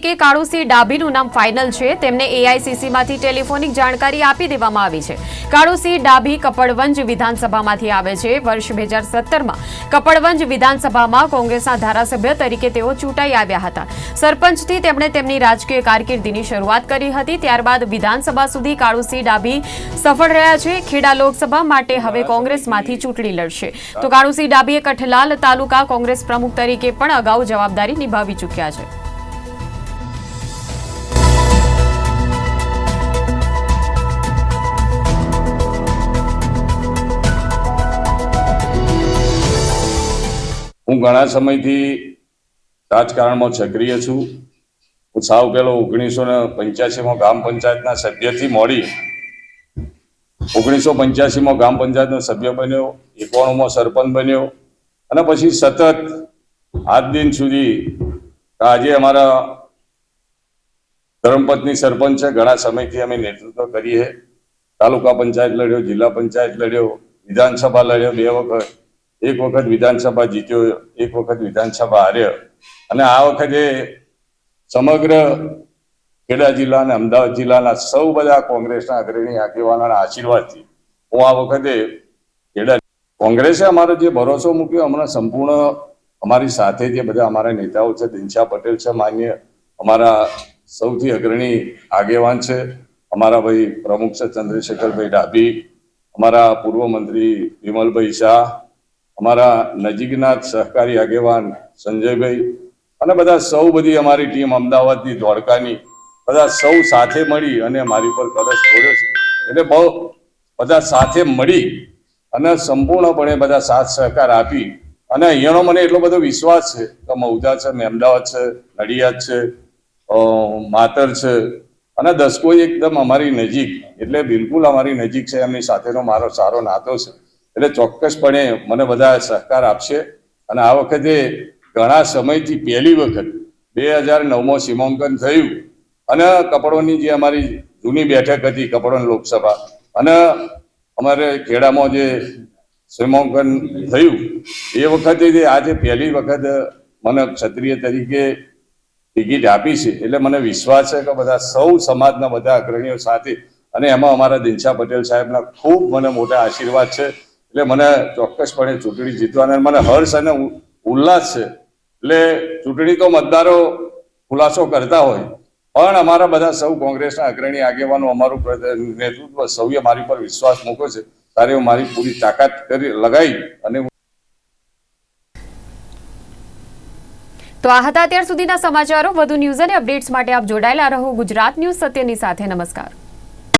કે કાળુસિંહ ડાભીનું નામ ફાઇનલ છે. તેમને એઆઈસીસીમાંથી ટેલિફોનિક જાણકારી આપી દેવામાં આવી છે. કાળુસિંહ ડાભી કપડવંજ વિધાનસભામાંથી આવે છે. વર્ષ 2017માં કપડવંજ વિધાનસભામાં કોંગ્રેસના ધારાસભ્ય તરીકે તેઓ ચૂંટાઈ આવ્યા હતા. સરપંચથી તેમણે તેમની રાજકીય કારકિર્દીની શરૂઆત કરી હતી. ત્યારબાદ વિધાનસભા સુધી કાળુસિંહ ડાભી સફળ રહ્યા છે. ખેડા લોકસભા માટે હવે કોંગ્રેસમાંથી ચૂંટણી લડશે. તો કાળુસિંહ ડાભીએ કઠલાલ તાલુકા કોંગ્રેસ પ્રમુખ તરીકે પણ અગાઉ જવાબદારી નિભાવી ચૂક્યા છે. હું ઘણા સમયથી રાજકારણમાં સક્રિય છું. હું સાવ પહેલો 1985માં ગ્રામ પંચાયતના સભ્યથી મોડી 1985માં ગ્રામ પંચાયતનો સભ્ય બન્યો, 91માં સરપંચ બન્યો અને પછી સતત આજ દિન સુધી આજે અમારા ધર્મપત્ની સરપંચ છે. ઘણા સમયથી અમે નેતૃત્વ કરીએ. તાલુકા પંચાયત લડ્યો, જિલ્લા પંચાયત લડ્યો, વિધાનસભા લડ્યો 2 વખત. એક વખત વિધાનસભા જીત્યો, એક વખત વિધાનસભા હાર્યો અને આ વખતે સમગ્ર ખેડા જિલ્લા અને અમદાવાદ જિલ્લાના સૌ બધા કોંગ્રેસના અગ્રણી આગેવાનોના આશીર્વાદથી હું આ વખતે ખેડા કોંગ્રેસે અમારો જે ભરોસો મૂક્યો, હમણાં સંપૂર્ણ અમારી સાથે જે બધા અમારા નેતાઓ છે, દિનશા પટેલ છે, માન્ય અમારા સૌથી અગ્રણી આગેવાન છે, અમારા ભાઈ પ્રમુખ છે ચંદ્રશેખરભાઈ ડાભી, અમારા પૂર્વ મંત્રી વિમલભાઈ શાહ, અમારા નજીકના સહકારી આગેવાન સંજયભાઈ અને બધા સૌ બધી અમારી ટીમ અમદાવાદની, ધોળકાની બધા સૌ સાથે મળી અને મારી પર કળશ છોડ્યો છે. એટલે બહુ બધા સાથે મળી અને સંપૂર્ણપણે બધા સાથ સહકાર આપી અને અહીંયાનો મને એટલો બધો વિશ્વાસ છે કે મૌધા છે, અમદાવાદ છે, નડિયાદ છે, માતર છે અને દસકોઈ એકદમ અમારી નજીક, એટલે બિલકુલ અમારી નજીક છે. એમની સાથેનો મારો સારો નાતો છે. એટલે ચોક્કસપણે મને બધા સહકાર આપશે અને આ વખતે ઘણા સમયથી પહેલી વખત 2009માં સીમાંકન થયું અને કપડવંજની જે અમારી જૂની બેઠક હતી કપડવંજ લોકસભા અને અમારે ખેડામાં જે સીમાંકન થયું એ વખતે આજે પહેલી વખત મને ક્ષત્રિય તરીકે ટિકિટ આપી છે. એટલે મને વિશ્વાસ છે કે બધા સૌ સમાજના બધા અગ્રણીઓ સાથે અને એમાં અમારા દિનશા પટેલ સાહેબના ખૂબ મને મોટા આશીર્વાદ છે. એટલે મને ચોક્કસપણે ચૂંટણી જીતવાના મને હર્ષ અને ઉલ્લાસ છે. એટલે ચૂંટણી તો મતદારો ખુલાસો કરતા હોય પણ અમારા બધા સૌ કોંગ્રેસના અગ્રણી આગેવાનો અમારું નેતૃત્વ સૌએ મારી પર વિશ્વાસ મૂક્યો છે. ત્યારે હું મારી પૂરી તાકાત કરી લગાવી અને તો આ હતા અત્યાર સુધીના સમાચારો. વધુ ન્યૂઝ અને અપડેટ્સ માટે આપ જોડાયેલા રહો ગુજરાત ન્યૂઝ સત્યની સાથે. નમસ્કાર.